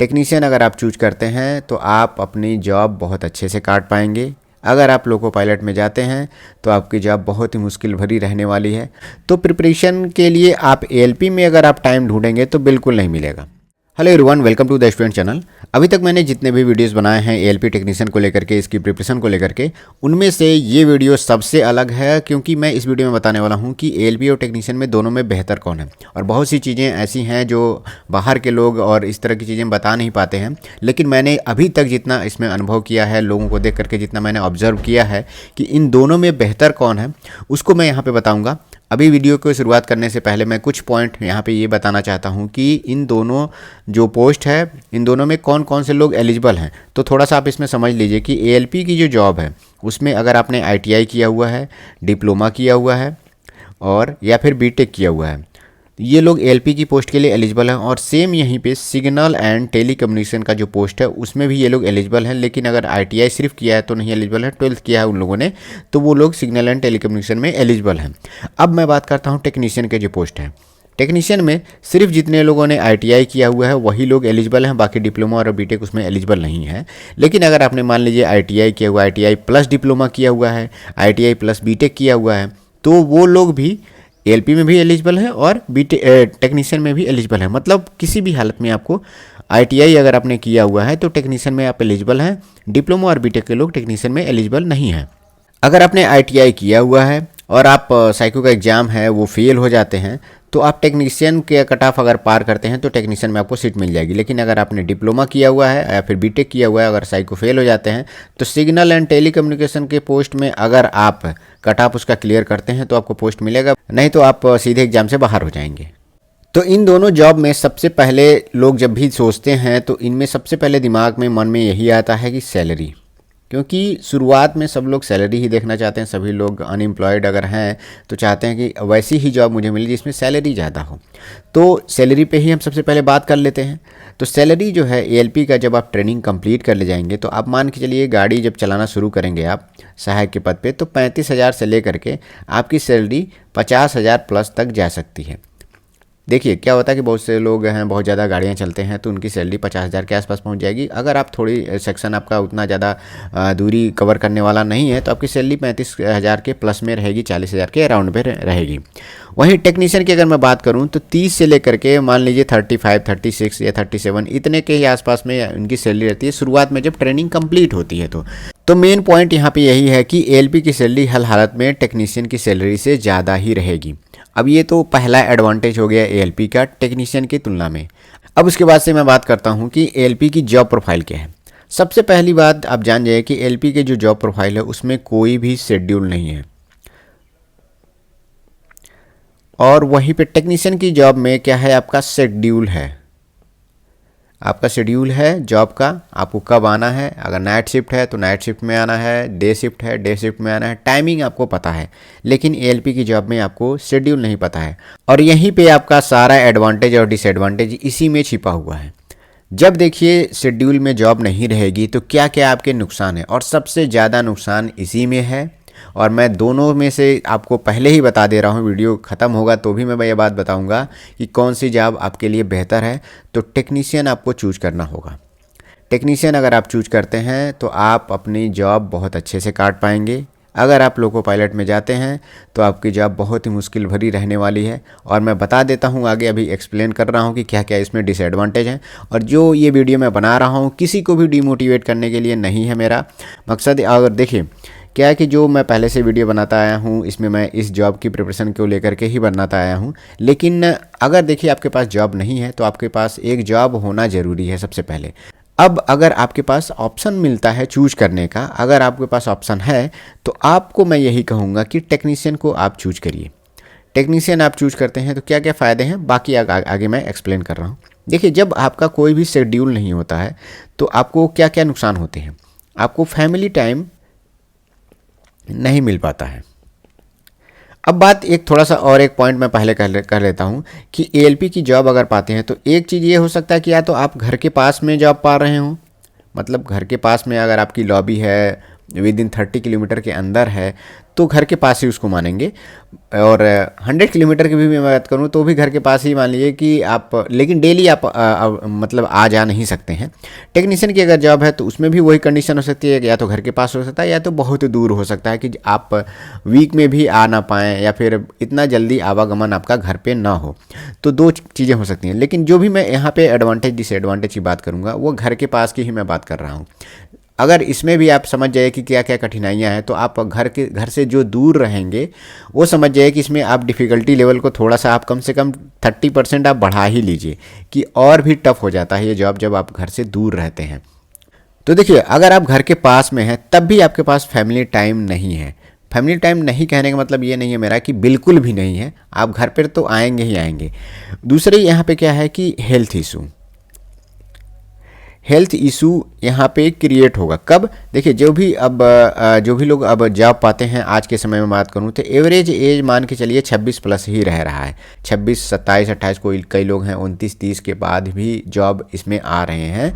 Technician अगर आप choose करते हैं तो आप अपनी जॉब बहुत अच्छे से काट पाएंगे। अगर आप लोको पायलट में जाते हैं तो आपकी जॉब बहुत ही मुश्किल भरी रहने वाली है। तो प्रिपरेशन के लिए आप एएलपी में अगर आप टाइम ढूंढेंगे तो बिल्कुल नहीं मिलेगा। Hello everyone, welcome to the student channel. अभी तक मैंने जितने भी वीडियोस बनाए हैं एएलपी टेक्नीशियन को लेकर के, इसकी प्रिपरेशन को लेकर के, उनमें से ये वीडियो सबसे अलग है क्योंकि मैं इस वीडियो में बताने वाला हूं कि एएलपी और टेक्नीशियन में दोनों में बेहतर कौन है। और बहुत सी चीज़ें ऐसी हैं जो बाहर के लोग और इस तरह की चीज़ें बता नहीं पाते हैं, लेकिन मैंने अभी तक जितना इसमें अनुभव किया है, लोगों को देख करके जितना मैंने ऑब्जर्व किया है कि इन दोनों में बेहतर कौन है, उसको मैं यहाँ पर बताऊँगा। अभी वीडियो को शुरुआत करने से पहले मैं कुछ पॉइंट यहाँ पे ये बताना चाहता हूँ कि इन दोनों जो पोस्ट है, इन दोनों में कौन कौन से लोग एलिजिबल हैं। तो थोड़ा सा आप इसमें समझ लीजिए कि एएलपी की जो जॉब है उसमें अगर आपने आईटीआई किया हुआ है, डिप्लोमा किया हुआ है और या फिर बीटेक किया हुआ है, ये लोग एएलपी की पोस्ट के लिए एलिजिबल हैं। और सेम यहीं पे सिग्नल एंड टेलीकम्युनिकेशन का जो पोस्ट है उसमें भी ये लोग एलिजिबल हैं, लेकिन अगर आईटीआई सिर्फ किया है तो नहीं एलिजिबल है, 12th किया है उन लोगों ने तो वो लोग सिग्नल एंड टेलीकम्युनिकेशन में एलिजिबल हैं। अब मैं बात करता हूँ टेक्नीशियन के जो पोस्ट हैं। टेक्नीशियन में सिर्फ जितने लोगों ने आईटीआई किया हुआ है वही लोग एलिजिबल हैं, बाकी डिप्लोमा और बीटेक उसमें एलिजिबल नहीं है। लेकिन अगर आपने मान लीजिए आईटीआई किया हुआ, आईटीआई प्लस डिप्लोमा किया हुआ है, आईटीआई प्लस बीटेक किया हुआ है, तो वो लोग भी एएलपी में भी एलिजिबल है और टेक्नीशियन में भी एलिजिबल है। मतलब किसी भी हालत में आपको आईटीआई अगर आपने किया हुआ है तो टेक्नीशियन में आप एलिजिबल हैं, डिप्लोमा और बीटेक के लोग टेक्नीशियन में एलिजिबल नहीं हैं। अगर आपने आईटीआई किया हुआ है और आप साइको का एग्ज़ाम है वो फेल हो जाते हैं तो आप टेक्नीशियन के कट ऑफ अगर पार करते हैं तो टेक्नीशियन में आपको सीट मिल जाएगी। लेकिन अगर आपने डिप्लोमा किया हुआ है या फिर बीटेक किया हुआ है, अगर साइको फेल हो जाते हैं तो सिग्नल एंड टेलीकम्युनिकेशन के पोस्ट में अगर आप कट ऑफ उसका क्लियर करते हैं तो आपको पोस्ट मिलेगा, नहीं तो आप सीधे एग्जाम से बाहर हो जाएंगे। तो इन दोनों जॉब में सबसे पहले लोग जब भी सोचते हैं तो इनमें सबसे पहले दिमाग में मन में यही आता है कि सैलरी, क्योंकि शुरुआत में सब लोग सैलरी ही देखना चाहते हैं। सभी लोग अनएम्प्लॉयड अगर हैं तो चाहते हैं कि वैसी ही जॉब मुझे मिले जिसमें सैलरी ज़्यादा हो। तो सैलरी पे ही हम सबसे पहले बात कर लेते हैं। तो सैलरी जो है एएलपी का, जब आप ट्रेनिंग कंप्लीट कर ले जाएंगे तो आप मान के चलिए गाड़ी जब चलाना शुरू करेंगे आप सहायक के पद पे, तो 35,000 से लेकर के आपकी सैलरी 50,000 प्लस तक जा सकती है। देखिए क्या होता है कि बहुत से लोग हैं, बहुत ज़्यादा गाड़ियाँ चलते हैं तो उनकी सैलरी 50,000 के आसपास पहुंच जाएगी। अगर आप थोड़ी सेक्शन आपका उतना ज़्यादा दूरी कवर करने वाला नहीं है तो आपकी सैलरी 35,000 के प्लस में रहेगी, 40,000 के अराउंड में रहेगी। वहीं टेक्नीशियन की अगर मैं बात करूं तो 30 से लेकर के मान लीजिए 35, 36 या 37 इतने के ही आसपास में उनकी सैलरी रहती है शुरुआत में जब ट्रेनिंग कंप्लीट होती है। तो मेन पॉइंट यहाँ पे यही है कि एएलपी की सैलरी हर हालत में टेक्नीशियन की सैलरी से ज़्यादा ही रहेगी। अब ये तो पहला एडवांटेज हो गया एएलपी का टेक्नीशियन की तुलना में। अब उसके बाद से मैं बात करता हूँ कि एएलपी की जॉब प्रोफाइल क्या है। सबसे पहली बात आप जान जाइए कि एएलपी की जो जॉब प्रोफाइल है उसमें कोई भी शेड्यूल नहीं है। और वहीं पे टेक्नीशियन की जॉब में क्या है, आपका शेड्यूल है। आपका शेड्यूल है जॉब का, आपको कब आना है। अगर नाइट शिफ्ट है तो नाइट शिफ्ट में आना है, डे शिफ्ट है डे शिफ्ट में आना है, टाइमिंग आपको पता है। लेकिन एएलपी की जॉब में आपको शेड्यूल नहीं पता है। और यहीं पे आपका सारा एडवांटेज और डिसएडवांटेज इसी में छिपा हुआ है। जब देखिए शेड्यूल में जॉब नहीं रहेगी तो क्या क्या आपके नुकसान है, और सबसे ज़्यादा नुकसान इसी में है। और मैं दोनों में से आपको पहले ही बता दे रहा हूँ, वीडियो ख़त्म होगा तो भी मैं ये बात बताऊँगा कि कौन सी जॉब आपके लिए बेहतर है। तो टेक्नीशियन आपको चूज करना होगा। टेक्नीशियन अगर आप चूज करते हैं तो आप अपनी जॉब बहुत अच्छे से काट पाएंगे। अगर आप लोको पायलट में जाते हैं तो आपकी जॉब बहुत ही मुश्किल भरी रहने वाली है। और मैं बता देता हूँ आगे, अभी एक्सप्लेन कर रहा हूँ कि क्या क्या इसमें डिसएडवांटेज हैं। और जो ये वीडियो मैं बना रहा हूँ किसी को भी डिमोटिवेट करने के लिए नहीं है मेरा मकसद। अगर देखिए क्या है कि जो मैं पहले से वीडियो बनाता आया हूँ इसमें मैं इस जॉब की प्रिपरेशन को लेकर के ही बनाता आया हूँ। लेकिन अगर देखिए आपके पास जॉब नहीं है तो आपके पास एक जॉब होना ज़रूरी है सबसे पहले। अब अगर आपके पास ऑप्शन मिलता है चूज करने का, अगर आपके पास ऑप्शन है तो आपको मैं यही कहूँगा कि टेक्नीशियन को आप चूज करिए। टेक्नीशियन आप चूज करते हैं तो क्या क्या फ़ायदे हैं बाकी आगे मैं एक्सप्लेन कर रहा हूँ। देखिए जब आपका कोई भी शेड्यूल नहीं होता है तो आपको क्या क्या नुकसान होते हैं। आपको फैमिली टाइम नहीं मिल पाता है। अब बात एक थोड़ा सा और एक पॉइंट मैं पहले कर लेता हूँ कि एएलपी की जॉब अगर पाते हैं तो एक चीज़ ये हो सकता है कि या तो आप घर के पास में जॉब पा रहे हो, मतलब घर के पास में अगर आपकी लॉबी है विद इन 30 किलोमीटर के अंदर है तो घर के पास ही उसको मानेंगे। और 100 किलोमीटर की भी मैं बात करूँ तो भी घर के पास ही मान लीजिए कि आप, लेकिन डेली आप मतलब आ जा नहीं सकते हैं। टेक्नीशियन की अगर जॉब है तो उसमें भी वही कंडीशन हो सकती है, या तो घर के पास हो सकता है या तो बहुत दूर हो सकता है कि आप वीक में भी आ ना पाएँ या फिर इतना जल्दी आवागमन आपका घर पे ना हो। तो दो चीज़ें हो सकती हैं, लेकिन जो भी मैं यहाँ पे एडवांटेज डिसएडवांटेज की बात करूँगा वो घर के पास की ही मैं बात कर रहा हूँ। अगर इसमें भी आप समझ जाइए कि क्या क्या कठिनाइयाँ हैं, तो आप घर से जो दूर रहेंगे वो समझ जाइए कि इसमें आप डिफ़िकल्टी लेवल को थोड़ा सा आप कम से कम 30% आप बढ़ा ही लीजिए, कि और भी टफ हो जाता है ये जॉब जब आप घर से दूर रहते हैं। तो देखिए, अगर आप घर के पास में हैं तब भी आपके पास फैमिली टाइम नहीं है। फैमिली टाइम नहीं कहने का मतलब ये नहीं है मेरा कि बिल्कुल भी नहीं है, आप घर पर तो आएंगे ही आएंगे। दूसरे यहाँ पे क्या है कि हेल्थ इशू यहाँ पे क्रिएट होगा कब? देखिए, जो भी लोग अब जॉब पाते हैं आज के समय में बात करूँ तो एवरेज एज मान के चलिए 26 प्लस ही रह रहा है। 26, 27, 28, कई लोग हैं 29, 30 के बाद भी जॉब इसमें आ रहे हैं।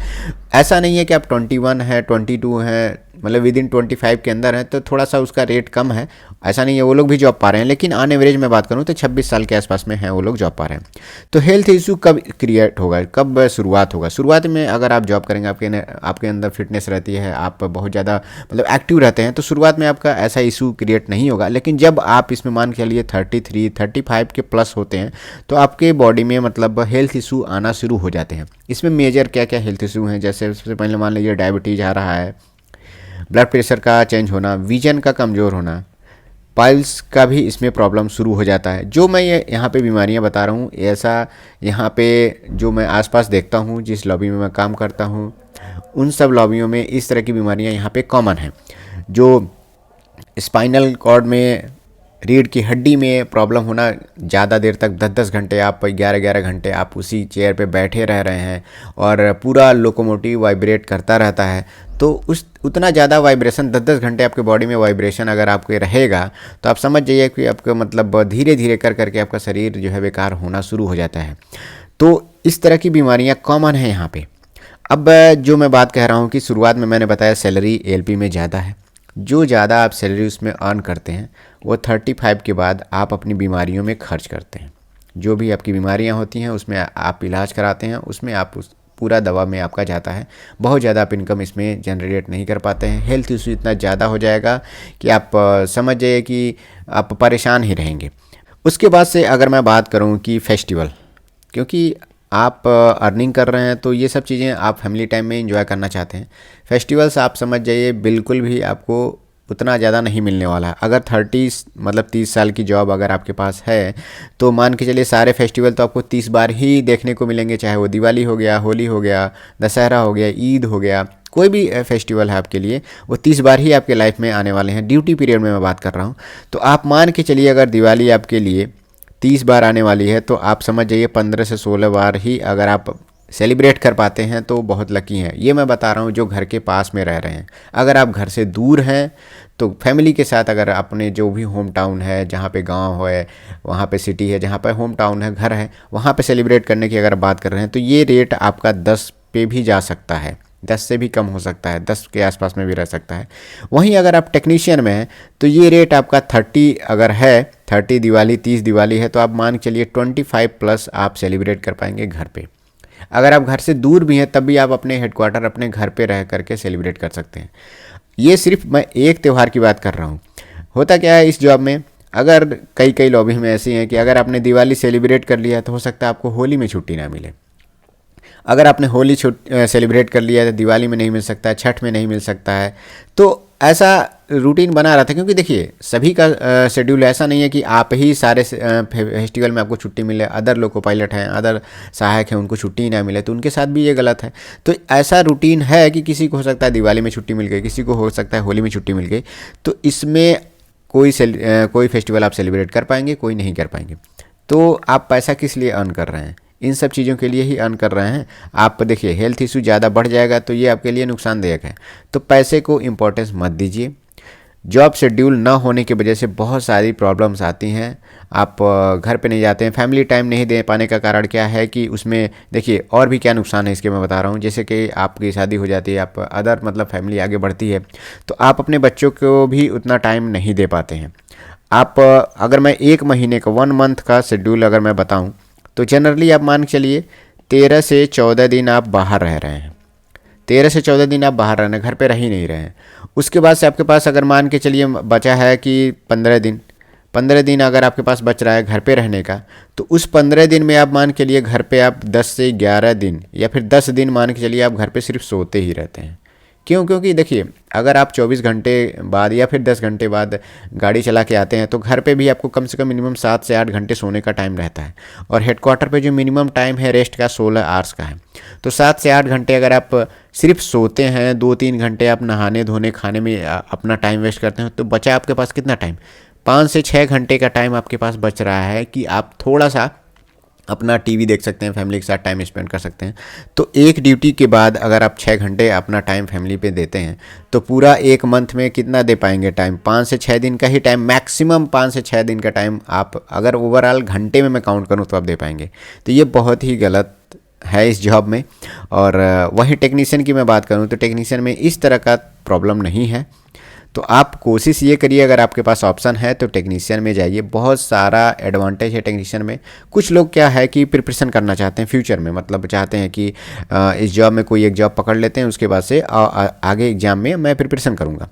ऐसा नहीं है कि आप 21 हैं, 22 हैं, मतलब विद इन 25 के अंदर है तो थोड़ा सा उसका रेट कम है, ऐसा नहीं है, वो लोग भी जॉब पा रहे हैं। लेकिन ऑन एवरेज मैं बात करूँ तो 26 साल के आसपास में हैं वो लोग जॉब पा रहे हैं। तो हेल्थ इशू कब क्रिएट होगा, कब शुरुआत होगा? शुरुआत में अगर आप जॉब करेंगे, आपके अंदर फिटनेस रहती है, आप बहुत ज़्यादा मतलब एक्टिव रहते हैं, तो शुरुआत में आपका ऐसा इशू क्रिएट नहीं होगा। लेकिन जब आप इसमें मान के चलिए 33, 35 के प्लस होते हैं तो आपके बॉडी में मतलब हेल्थ इशू आना शुरू हो जाते हैं। इसमें मेजर क्या क्या हेल्थ इशू हैं, जैसे सबसे पहले मान लीजिए डायबिटीज़ आ रहा है, ब्लड प्रेशर का चेंज होना, विजन का कमज़ोर होना, पाइल्स का भी इसमें प्रॉब्लम शुरू हो जाता है। जो मैं ये यहाँ पे बीमारियाँ बता रहा हूँ, ऐसा यहाँ पे जो मैं आसपास देखता हूँ, जिस लॉबी में मैं काम करता हूँ, उन सब लॉबियों में इस तरह की बीमारियाँ यहाँ पे कॉमन हैं। जो स्पाइनल कॉर्ड में, रीढ़ की हड्डी में प्रॉब्लम होना, ज़्यादा देर तक 10-10 घंटे आप 11-11 घंटे आप उसी चेयर पे बैठे रह रहे हैं और पूरा लोकोमोटिव वाइब्रेट करता रहता है, तो उतना ज़्यादा वाइब्रेशन 10-10 घंटे आपके बॉडी में वाइब्रेशन अगर आपके रहेगा तो आप समझ जाइए कि आपका मतलब धीरे धीरे कर करके आपका शरीर जो है बेकार होना शुरू हो जाता है। तो इस तरह की बीमारियाँ कॉमन हैं यहाँ पे। अब जो मैं बात कह रहा हूँ कि शुरुआत में मैंने बताया सैलरी एलपी में ज़्यादा है, जो ज़्यादा आप सैलरी उसमें अर्न करते हैं वो 35 के बाद आप अपनी बीमारियों में खर्च करते हैं। जो भी आपकी बीमारियां होती हैं उसमें आप इलाज कराते हैं, उसमें आप उस पूरा दवा में आपका जाता है। बहुत ज़्यादा आप इनकम इसमें जनरेट नहीं कर पाते हैं। हेल्थ इशू इतना ज़्यादा हो जाएगा कि आप समझ जाइए कि आप परेशान ही रहेंगे। उसके बाद से अगर मैं बात करूं कि फेस्टिवल, क्योंकि आप अर्निंग कर रहे हैं तो ये सब चीज़ें आप फैमिली टाइम में एंजॉय करना चाहते हैं। फेस्टिवल्स आप समझ जाइए बिल्कुल भी आपको उतना ज़्यादा नहीं मिलने वाला है। अगर 30 साल की जॉब अगर आपके पास है तो मान के चलिए सारे फेस्टिवल तो आपको 30 बार ही देखने को मिलेंगे, चाहे वो दिवाली हो गया, होली हो गया, दशहरा हो गया, ईद हो गया, कोई भी फेस्टिवल है आपके लिए, वो 30 बार ही आपके लाइफ में आने वाले हैं। ड्यूटी पीरियड में मैं बात कर रहा हूँ। तो आप मान के चलिए अगर दिवाली आपके लिए 30 बार आने वाली है तो आप समझ जाइए 15 से 16 बार ही अगर आप सेलिब्रेट कर पाते हैं तो बहुत लकी हैं। ये मैं बता रहा हूँ जो घर के पास में रह रहे हैं। अगर आप घर से दूर हैं तो फैमिली के साथ अगर अपने जो भी होम टाउन है, जहाँ पे गांव है, वहाँ पे सिटी है, जहाँ पे होम टाउन है, घर है, वहाँ पे सेलिब्रेट करने की अगर बात कर रहे हैं तो ये रेट आपका 10 पे भी जा सकता है, 10 से भी कम हो सकता है, 10 के आसपास में भी रह सकता है। वहीं अगर आप टेक्नीशियन में हैं तो ये रेट आपका 30 अगर है, 30 दिवाली, 30 दिवाली है तो आप मान के चलिए 25 प्लस आप सेलिब्रेट कर पाएंगे घर पे। अगर आप घर से दूर भी हैं तब भी आप अपने हेडक्वार्टर अपने घर पे रह करके सेलिब्रेट कर सकते हैं। ये सिर्फ मैं एक त्यौहार की बात कर रहा हूँ। होता क्या है इस जॉब में, अगर कई लॉबी में ऐसी हैं कि अगर आपने दिवाली सेलिब्रेट कर लिया तो हो सकता है आपको होली में छुट्टी ना मिले। अगर आपने होली सेलिब्रेट कर लिया है तो दिवाली में नहीं मिल सकता है, छठ में नहीं मिल सकता है। तो ऐसा रूटीन बना रहा था, क्योंकि देखिए सभी का शेड्यूल ऐसा नहीं है कि आप ही सारे फेस्टिवल में आपको छुट्टी मिले। अदर लोको पायलट हैं, अदर सहायक हैं, उनको छुट्टी ही ना मिले तो उनके साथ भी ये गलत है। तो ऐसा रूटीन है कि किसी को हो सकता है दिवाली में छुट्टी मिल गई, किसी को हो सकता है होली में छुट्टी मिल गई। तो इसमें कोई फेस्टिवल आप सेलिब्रेट कर पाएंगे, कोई नहीं कर पाएंगे। तो आप पैसा किस लिए अर्न कर रहे हैं? इन सब चीज़ों के लिए ही अर्न कर रहे हैं। आप देखिए हेल्थ इशू ज़्यादा बढ़ जाएगा तो ये आपके लिए नुकसानदायक है। तो पैसे को इम्पोर्टेंस मत दीजिए। जॉब शेड्यूल ना होने की वजह से बहुत सारी प्रॉब्लम्स आती हैं। आप घर पे नहीं जाते हैं, फैमिली टाइम नहीं दे पाने का कारण क्या है कि उसमें देखिए और भी क्या नुकसान है इसके मैं बता रहा हूँ। जैसे कि आपकी शादी हो जाती है, आप अदर मतलब फैमिली आगे बढ़ती है, तो आप अपने बच्चों को भी उतना टाइम नहीं दे पाते हैं। आप अगर मैं 1 महीने का 1 मंथ का शेड्यूल अगर मैं बताऊं तो जनरली आप मान के चलिए 13 से 14 दिन आप बाहर रह रहे हैं। 13 से 14 दिन आप बाहर रहना, घर पे रह ही नहीं रहे हैं। उसके बाद से आपके पास अगर मान के चलिए बचा है कि 15 दिन अगर आपके पास बच रहा है घर पे रहने का, तो उस 15 दिन में आप मान के लिए घर पे आप 10 से 11 दिन या फिर 10 दिन मान के चलिए आप घर पे सिर्फ सोते ही रहते हैं। क्यों? क्योंकि देखिए अगर आप 24 घंटे बाद या फिर 10 घंटे बाद गाड़ी चला के आते हैं तो घर पे भी आपको कम से कम मिनिमम 7 से 8 घंटे सोने का टाइम रहता है। और हेडक्वार्टर पे जो मिनिमम टाइम है रेस्ट का 16 आवर्स का है। तो 7 से 8 घंटे अगर आप सिर्फ सोते हैं, 2-3 घंटे आप नहाने धोने खाने में अपना टाइम वेस्ट करते हैं, तो बचा आपके पास कितना टाइम? 5 से 6 घंटे का टाइम आपके पास बच रहा है कि आप थोड़ा सा अपना टीवी देख सकते हैं, फैमिली के साथ टाइम स्पेंड कर सकते हैं। तो एक ड्यूटी के बाद अगर आप 6 घंटे अपना टाइम फैमिली पे देते हैं तो पूरा 1 मंथ में कितना दे पाएंगे टाइम? 5 से 6 दिन का ही टाइम, मैक्सिमम 5 से 6 दिन का टाइम आप अगर ओवरऑल घंटे में मैं काउंट करूँ तो आप दे पाएंगे। तो ये बहुत ही गलत है इस जॉब में। और वही टेक्नीशियन की मैं बात करूँ तो टेक्नीशियन में इस तरह का प्रॉब्लम नहीं है। तो आप कोशिश ये करिए, अगर आपके पास ऑप्शन है तो टेक्नीशियन में जाइए, बहुत सारा एडवांटेज है टेक्नीशियन में। कुछ लोग क्या है कि प्रिपरेशन करना चाहते हैं फ्यूचर में, मतलब चाहते हैं कि इस जॉब में कोई एक जॉब पकड़ लेते हैं, उसके बाद से आगे एग्जाम में मैं प्रिपरेशन करूँगा।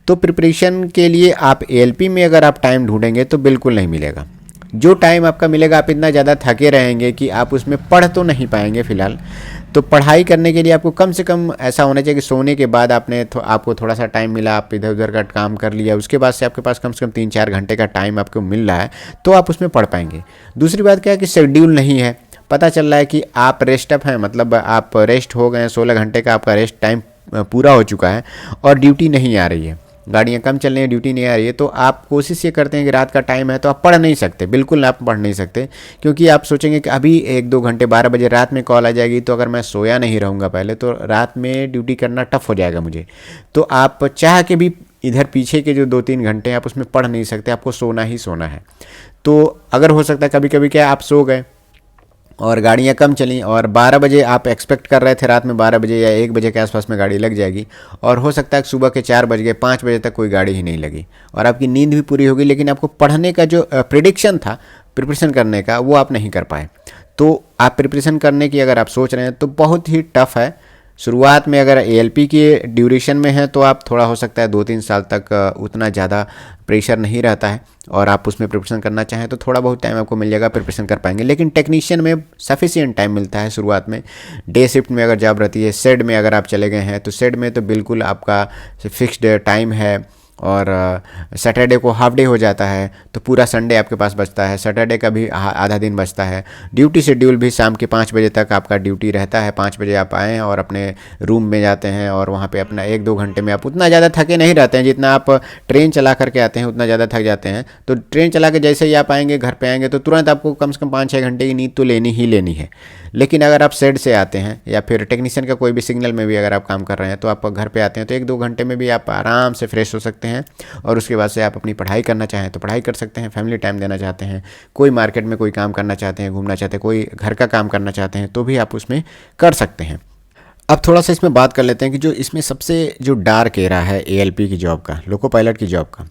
तो प्रिपरेशन के लिए आप एएलपी में अगर आप टाइम ढूंढेंगे तो बिल्कुल नहीं मिलेगा। जो टाइम आपका मिलेगा आप इतना ज़्यादा थके रहेंगे कि आप उसमें पढ़ तो नहीं पाएंगे फ़िलहाल। तो पढ़ाई करने के लिए आपको कम से कम ऐसा होना चाहिए कि सोने के बाद आपको थोड़ा सा टाइम मिला, आप इधर उधर का काम कर लिया, उसके बाद से आपके पास कम से कम 3-4 घंटे का टाइम आपको मिल रहा है तो आप उसमें पढ़ पाएंगे। दूसरी बात क्या है कि शेड्यूल नहीं है, पता चल रहा है कि आप रेस्ट अप हैं, मतलब आप रेस्ट हो गए, 16 घंटे का आपका रेस्ट टाइम पूरा हो चुका है और ड्यूटी नहीं आ रही है, गाड़ियाँ कम चल रही हैं, ड्यूटी नहीं आ रही है, तो आप कोशिश ये करते हैं कि रात का टाइम है तो आप पढ़ नहीं सकते, बिल्कुल आप पढ़ नहीं सकते। क्योंकि आप सोचेंगे कि अभी 1-2 घंटे 12 बजे रात में कॉल आ जाएगी, तो अगर मैं सोया नहीं रहूँगा पहले तो रात में ड्यूटी करना टफ हो जाएगा मुझे। तो आप चाह के भी इधर पीछे के जो 2-3 घंटे हैं आप उसमें पढ़ नहीं सकते, आपको सोना ही सोना है। तो अगर हो सकता है कभी कभी क्या आप सो गए और गाड़ियाँ कम चली और 12 बजे आप एक्सपेक्ट कर रहे थे रात में 12 बजे या 1 बजे के आसपास में गाड़ी लग जाएगी, और हो सकता है कि सुबह के 4 बज गए, 5 बजे तक कोई गाड़ी ही नहीं लगी और आपकी नींद भी पूरी होगी, लेकिन आपको पढ़ने का जो प्रिडिक्शन था प्रिपरेशन करने का वो आप नहीं कर पाए। तो आप प्रिपरेशन करने की अगर आप सोच रहे हैं तो बहुत ही टफ है। शुरुआत में अगर एएलपी के ड्यूरेशन में है तो आप थोड़ा हो सकता है 2-3 साल तक उतना ज़्यादा प्रेशर नहीं रहता है और आप उसमें प्रिपरेशन करना चाहें तो थोड़ा बहुत टाइम आपको मिल जाएगा, प्रिपरेशन कर पाएंगे। लेकिन टेक्नीशियन में सफिशिएंट टाइम मिलता है शुरुआत में। डे शिफ्ट में अगर जॉब रहती है, शेड में अगर आप चले गए हैं तो शेड में तो बिल्कुल आपका फिक्स्ड टाइम है और सैटरडे को हाफ डे हो जाता है तो पूरा संडे आपके पास बचता है, सैटरडे का भी आधा दिन बचता है। ड्यूटी शेड्यूल भी शाम के 5 बजे तक आपका ड्यूटी रहता है, 5 बजे आप आएँ और अपने रूम में जाते हैं और वहाँ पे अपना 1-2 घंटे में आप उतना ज़्यादा थके नहीं रहते हैं जितना आप ट्रेन चला करके आते हैं, उतना ज़्यादा थक जाते हैं। तो ट्रेन चला के जैसे ही आप आएँगे घर पर आएँगे तो तुरंत आपको कम से कम 5-6 घंटे की नींद तो लेनी ही लेनी है। लेकिन अगर आप शेड से आते हैं या फिर टेक्नीशियन का कोई भी सिग्नल में भी अगर आप काम कर रहे हैं तो आप घर पे आते हैं तो 1-2 घंटे में भी आप आराम से फ्रेश हो सकते हैं और उसके बाद से आप अपनी पढ़ाई करना चाहें तो पढ़ाई कर सकते हैं, फैमिली टाइम देना चाहते हैं, कोई मार्केट में कोई काम करना चाहते हैं, घूमना चाहते हैं, कोई घर का काम करना चाहते हैं तो भी आप उसमें कर सकते हैं। अब थोड़ा सा इसमें बात कर लेते हैं कि जो इसमें सबसे जो डार्क एरा है एएलपी की जॉब का, लोको पायलट की जॉब का,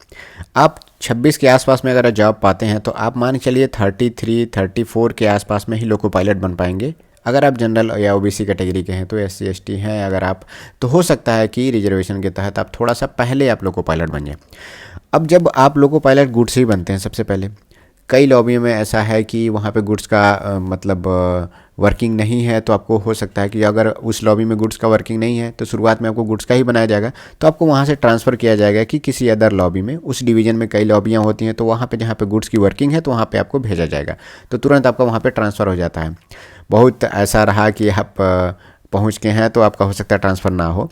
आप 26 के आसपास में अगर जॉब पाते हैं तो आप मान के चलिए 33-34 के आसपास में ही लोको पायलट बन पाएंगे। अगर आप जनरल या ओबीसी कैटेगरी के हैं तो SC ST हैं अगर आप, तो हो सकता है कि रिजर्वेशन के तहत आप थोड़ा सा पहले आप लोको पायलट बन जाए। अब जब आप लोको पायलट गुड्स ही बनते हैं सबसे पहले, कई लॉबियों में ऐसा है कि वहाँ पे गुड्स का मतलब वर्किंग नहीं है, तो आपको हो सकता है कि अगर उस लॉबी में गुड्स का वर्किंग नहीं है तो शुरुआत में आपको गुड्स का ही बनाया जाएगा, तो आपको वहाँ से ट्रांसफ़र किया जाएगा कि किसी अदर लॉबी में, उस डिवीज़न में कई लॉबियाँ होती हैं तो वहाँ पे जहाँ पे गुड्स की वर्किंग है तो वहाँ पे आपको भेजा जाएगा, तो तुरंत आपका वहाँ पे ट्रांसफ़र हो जाता है। बहुत ऐसा रहा कि आप पहुँच के हैं तो आपका हो सकता है ट्रांसफ़र ना हो,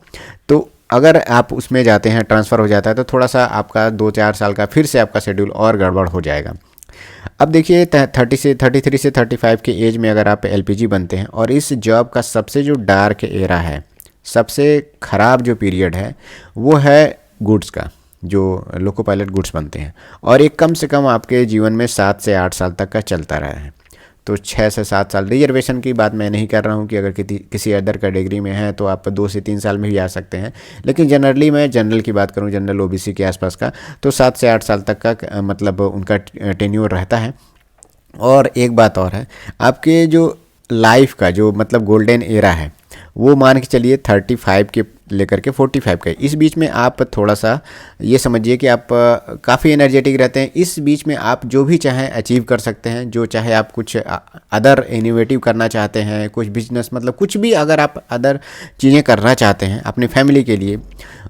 तो अगर आप उसमें जाते हैं ट्रांसफ़र हो जाता है तो थोड़ा सा आपका 2-4 साल का फिर से आपका शेड्यूल और गड़बड़ हो जाएगा। अब देखिए 33 से 35 के एज में अगर आप LPG बनते हैं और इस जॉब का सबसे जो डार्क एरा है, सबसे ख़राब जो पीरियड है वो है गुड्स का। जो लोको पायलट गुड्स बनते हैं, और एक कम से कम आपके जीवन में 7 से 8 साल तक का चलता रहा है। तो 6 से 7 साल, रिजर्वेशन की बात मैं नहीं कर रहा हूँ कि अगर किसी अदर कैटेगरी में है तो आप 2 से 3 साल में भी आ सकते हैं, लेकिन जनरली मैं जनरल की बात करूँ, जनरल ओबीसी के आसपास का, तो 7 से 8 साल तक का मतलब उनका टेन्योर रहता है। और एक बात और है, आपके जो लाइफ का जो मतलब गोल्डन एरा है वो मान के चलिए 35 के लेकर के 45 का, इस बीच में आप थोड़ा सा ये समझिए कि आप काफ़ी एनर्जेटिक रहते हैं। इस बीच में आप जो भी चाहें अचीव कर सकते हैं, जो चाहे आप कुछ अदर इनोवेटिव करना चाहते हैं, कुछ बिजनेस मतलब कुछ भी अगर आप अदर चीज़ें करना चाहते हैं अपनी फैमिली के लिए,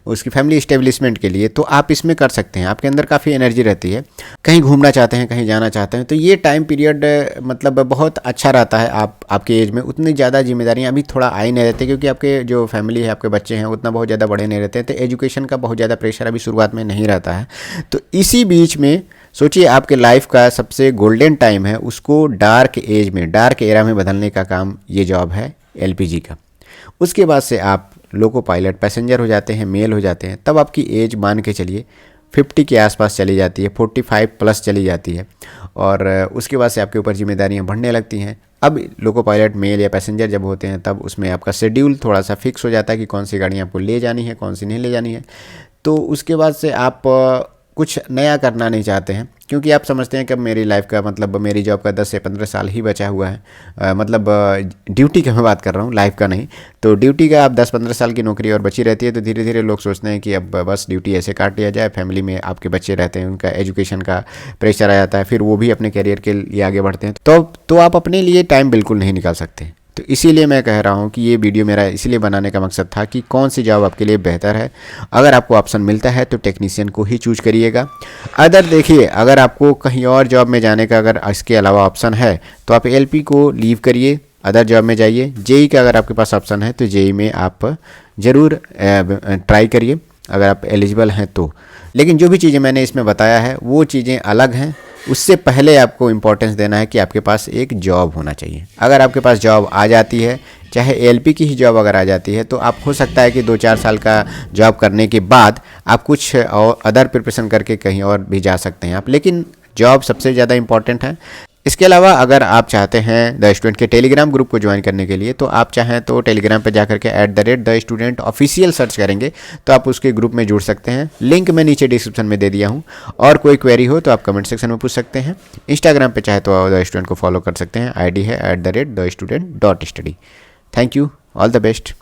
उसकी फैमिली इस्टेब्लिशमेंट के लिए, तो आप इसमें कर सकते हैं। आपके अंदर काफ़ी एनर्जी रहती है, कहीं घूमना चाहते हैं, कहीं जाना चाहते हैं, तो ये टाइम पीरियड मतलब बहुत अच्छा रहता है। आपके एज में उतनी ज़्यादा जिम्मेदारियां अभी थोड़ा आई नहीं रहती, क्योंकि आपके जो फैमिली है, आपके बच्चे हैं, उतना बहुत ज़्यादा बड़े नहीं रहते हैं, तो एजुकेशन का बहुत ज़्यादा प्रेशर अभी शुरुआत में नहीं रहता है। तो इसी बीच में सोचिए आपके लाइफ का सबसे गोल्डन टाइम है, उसको डार्क एज में, डार्क एरा में बदलने का काम ये जॉब है एलपीजी का। उसके बाद से आप लोको पायलट पैसेंजर हो जाते हैं, मेल हो जाते हैं, तब आपकी एज मान के चलिए 50 के आसपास चली जाती है, 45 प्लस चली जाती है, और उसके बाद से आपके ऊपर जिम्मेदारियां बढ़ने लगती हैं। अब लोको पायलट मेल या पैसेंजर जब होते हैं, तब उसमें आपका शेड्यूल थोड़ा सा फिक्स हो जाता है कि कौन सी गाड़ी आपको ले जानी है, कौन सी नहीं ले जानी है। तो उसके बाद से आप कुछ नया करना नहीं चाहते हैं, क्योंकि आप समझते हैं कि अब मेरी लाइफ का मतलब मेरी जॉब का 10 से 15 साल ही बचा हुआ है। मतलब ड्यूटी की मैं बात कर रहा हूँ, लाइफ का नहीं। तो ड्यूटी का आप 10-15 साल की नौकरी और बची रहती है, तो धीरे धीरे लोग सोचते हैं कि अब बस ड्यूटी ऐसे काट लिया जाए। फैमिली में आपके बच्चे रहते हैं, उनका एजुकेशन का प्रेशर आ जाता है, फिर वो भी अपने करियर के लिए आगे बढ़ते हैं, तो आप अपने लिए टाइम बिल्कुल नहीं निकाल सकते। तो इसीलिए मैं कह रहा हूँ कि ये वीडियो मेरा इसीलिए बनाने का मकसद था कि कौन सी जॉब आपके लिए बेहतर है। अगर आपको ऑप्शन मिलता है तो टेक्नीशियन को ही चूज करिएगा। अदर देखिए, अगर आपको कहीं और जॉब में जाने का अगर इसके अलावा ऑप्शन है तो आप एलपी को लीव करिए, अदर जॉब में जाइए। जेई का अगर आपके पास ऑप्शन है तो जेई में आप ज़रूर ट्राई करिए अगर आप एलिजिबल हैं तो। लेकिन जो भी चीज़ें मैंने इसमें बताया है वो चीज़ें अलग हैं। उससे पहले आपको इम्पोर्टेंस देना है कि आपके पास एक जॉब होना चाहिए। अगर आपके पास जॉब आ जाती है, चाहे एलपी की ही जॉब अगर आ जाती है, तो आप हो सकता है कि 2-4 साल का जॉब करने के बाद आप कुछ और अदर प्रिपरेशन करके कहीं और भी जा सकते हैं आप, लेकिन जॉब सबसे ज़्यादा इम्पॉर्टेंट है। इसके अलावा अगर आप चाहते हैं द स्टूडेंट के टेलीग्राम ग्रुप को ज्वाइन करने के लिए, तो आप चाहें तो टेलीग्राम पे जाकर के @TheStudent ऑफिशियल सर्च करेंगे तो आप उसके ग्रुप में जुड़ सकते हैं। लिंक मैं नीचे डिस्क्रिप्शन में दे दिया हूं। और कोई क्वेरी हो तो आप कमेंट सेक्शन में पूछ सकते हैं। इंस्टाग्राम पे चाहे तो द स्टूडेंट को फॉलो कर सकते हैं, ID है @TheStudent.study। Thank you, all the best.